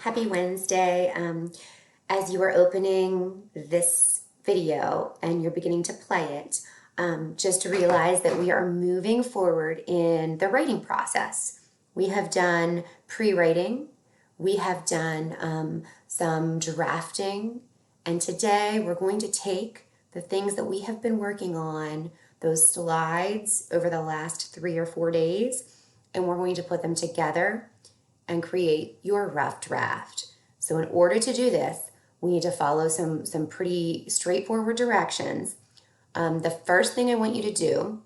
Happy Wednesday. As you are opening this video and you're beginning to play it, just to realize that we are moving forward in the writing process. We have done pre-writing, we have done some drafting, and today we're going to take the things that we have been working on, those slides over the last 3 or 4 days, and we're going to put them together and create your rough draft. So in order to do this, we need to follow some pretty straightforward directions. The first thing I want you to do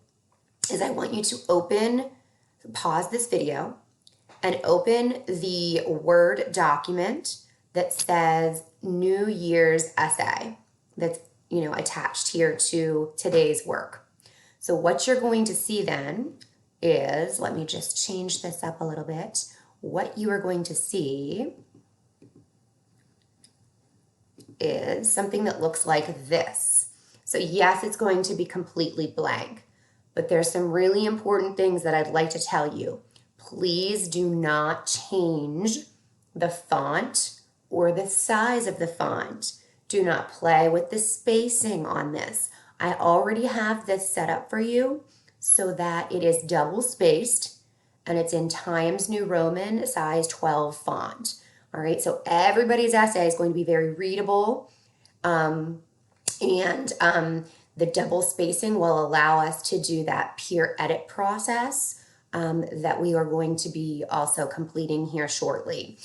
is I want you to pause this video and open the Word document that says New Year's essay that's attached here to today's work. So what you're going to see then is, let me just change this up a little bit. What you are going to see is something that looks like this. So yes, it's going to be completely blank, but there's some really important things that I'd like to tell you. Please do not change the font or the size of the font. Do not play with the spacing on this. I already have this set up for you so that it is double spaced and it's in Times New Roman size 12 font. All right, so everybody's essay is going to be very readable, and the double spacing will allow us to do that peer edit process that we are going to be also completing here shortly.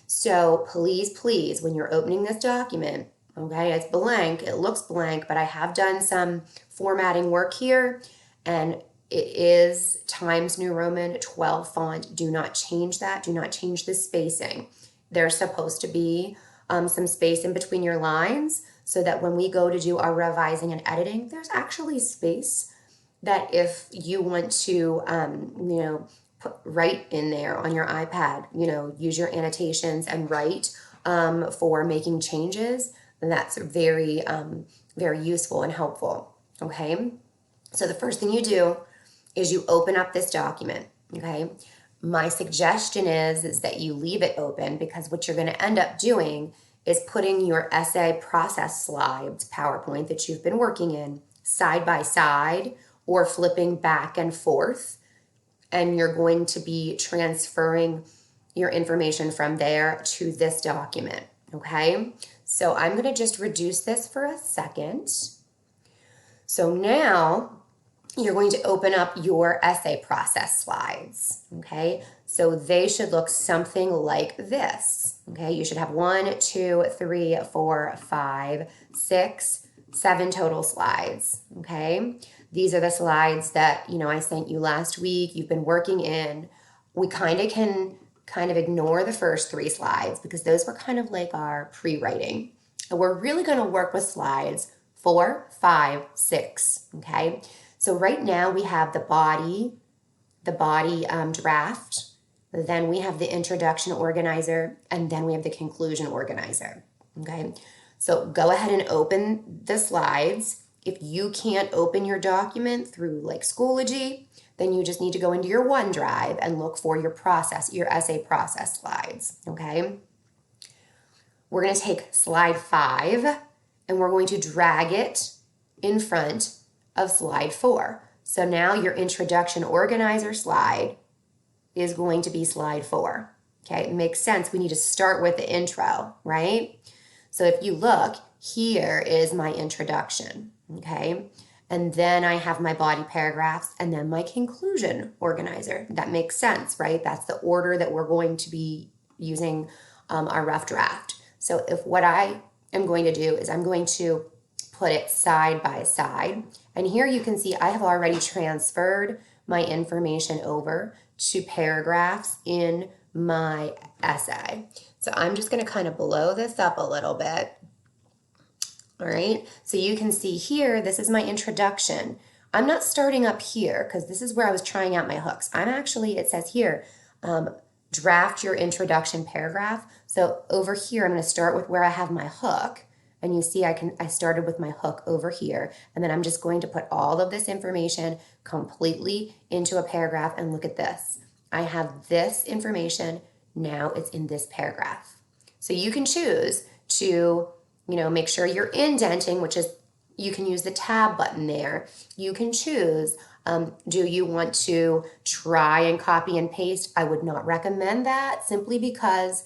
So please, when you're opening this document, okay, it's blank, it looks blank, but I have done some formatting work here, and it is Times New Roman 12 font. Do not change that. Do not change the spacing. There's supposed to be some space in between your lines so that when we go to do our revising and editing, there's actually space that if you want to, write in there on your iPad, use your annotations and write for making changes, then that's very, very useful and helpful, okay? So the first thing you do is you open up this document, okay? My suggestion is that you leave it open, because what you're gonna end up doing is putting your essay process slides, PowerPoint that you've been working in, side by side or flipping back and forth, and you're going to be transferring your information from there to this document, okay? So I'm gonna just reduce this for a second. So now, you're going to open up your essay process slides, okay? So they should look something like this, okay? You should have 1, 2, 3, 4, 5, 6, 7 total slides, okay? These are the slides that, I sent you last week. You've been working in. We can ignore the first 3 slides because those were kind of like our pre-writing. And we're really gonna work with slides 4, 5, 6, okay? So right now we have the body draft, then we have the introduction organizer, and then we have the conclusion organizer, okay? So go ahead and open the slides. If you can't open your document through like Schoology, then you just need to go into your OneDrive and look for your essay process slides, okay? We're gonna take slide 5 and we're going to drag it in front of slide 4. So now your introduction organizer slide is going to be slide 4. Okay, it makes sense. We need to start with the intro, right? So if you look, here is my introduction, okay? And then I have my body paragraphs and then my conclusion organizer. That makes sense, right? That's the order that we're going to be using our rough draft. So if what I am going to do is I'm going to put it side by side. And here you can see I have already transferred my information over to paragraphs in my essay. So I'm just gonna kind of blow this up a little bit. All right, so you can see here, this is my introduction. I'm not starting up here because this is where I was trying out my hooks. It says here, draft your introduction paragraph. So over here, I'm gonna start with where I have my hook. And you see I started with my hook over here, and then I'm just going to put all of this information completely into a paragraph, and look at this. I have this information now it's in this paragraph. So you can choose to, make sure you're indenting, which is, you can use the tab button there. You can choose, do you want to try and copy and paste? I would not recommend that, simply because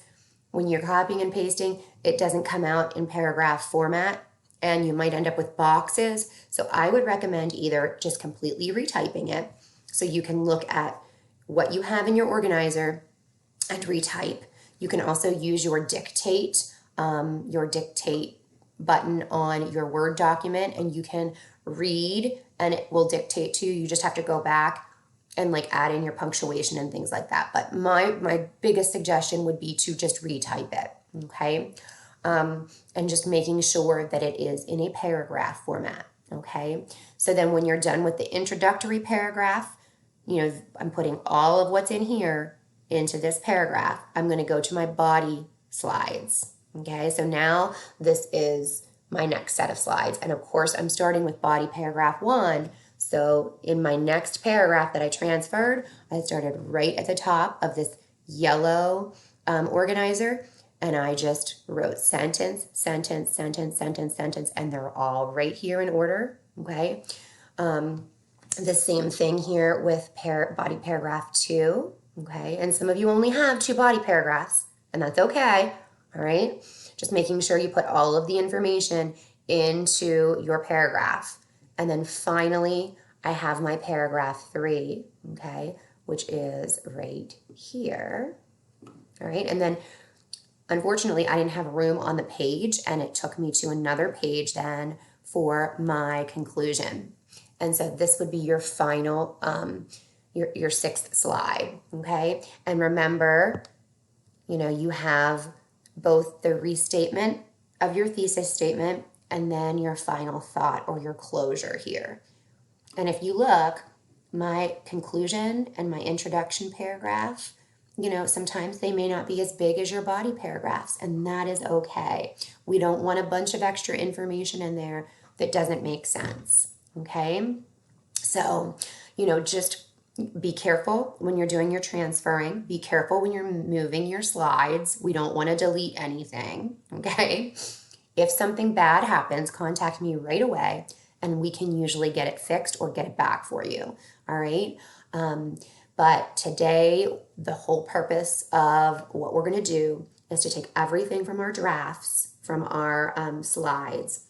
when you're copying and pasting, it doesn't come out in paragraph format and you might end up with boxes. So I would recommend either just completely retyping it so you can look at what you have in your organizer and retype. You can also use your dictate button on your Word document, and you can read and it will dictate to you. You just have to go back and add in your punctuation and things like that. But my biggest suggestion would be to just retype it, okay? And just making sure that it is in a paragraph format, okay? So then when you're done with the introductory paragraph, I'm putting all of what's in here into this paragraph. I'm going to go to my body slides, okay? So now this is my next set of slides. And of course, I'm starting with body paragraph 1. So in my next paragraph that I transferred, I started right at the top of this yellow organizer, and I just wrote sentence, sentence, sentence, sentence, sentence, and they're all right here in order, okay? The same thing here with body paragraph 2, okay? And some of you only have 2 body paragraphs, and that's okay, all right? Just making sure you put all of the information into your paragraph. And then finally, I have my paragraph 3, okay, which is right here, all right? And then unfortunately, I didn't have room on the page, and it took me to another page then for my conclusion. And so this would be your final, your 6th slide, okay? And remember, you have both the restatement of your thesis statement and then your final thought or your closure here. And if you look, my conclusion and my introduction paragraph, sometimes they may not be as big as your body paragraphs, and that is okay. We don't want a bunch of extra information in there that doesn't make sense, okay? So, just be careful when you're doing your transferring. Be careful when you're moving your slides. We don't want to delete anything, okay? If something bad happens, contact me right away, and we can usually get it fixed or get it back for you, all right? But today, the whole purpose of what we're going to do is to take everything from our drafts, from our slides,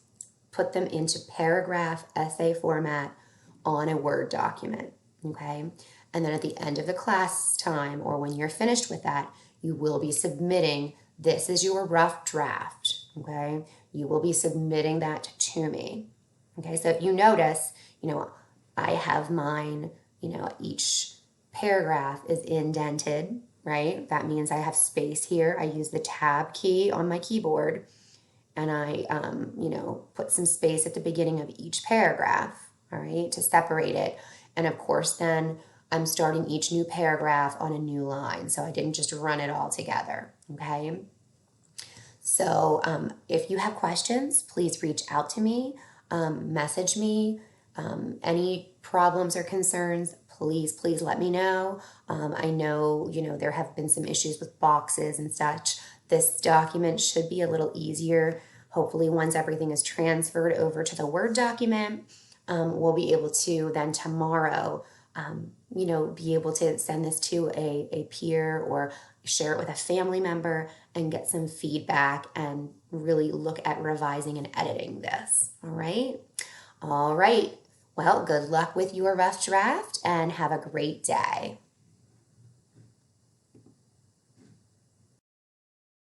put them into paragraph essay format on a Word document, okay? And then at the end of the class time, or when you're finished with that, you will be submitting, this is your rough draft, okay? You will be submitting that to me, okay? So if you notice, I have mine, each paragraph is indented, right? That means I have space here. I use the tab key on my keyboard, and I, put some space at the beginning of each paragraph, all right, to separate it. And of course, then I'm starting each new paragraph on a new line, so I didn't just run it all together, okay? So if you have questions, please reach out to me, message me. Any problems or concerns, please let me know. I know, there have been some issues with boxes and such. This document should be a little easier. Hopefully, once everything is transferred over to the Word document, we'll be able to then tomorrow, be able to send this to a peer or share it with a family member and get some feedback and really look at revising and editing this. All right? All right. Well, good luck with your rough draft and have a great day.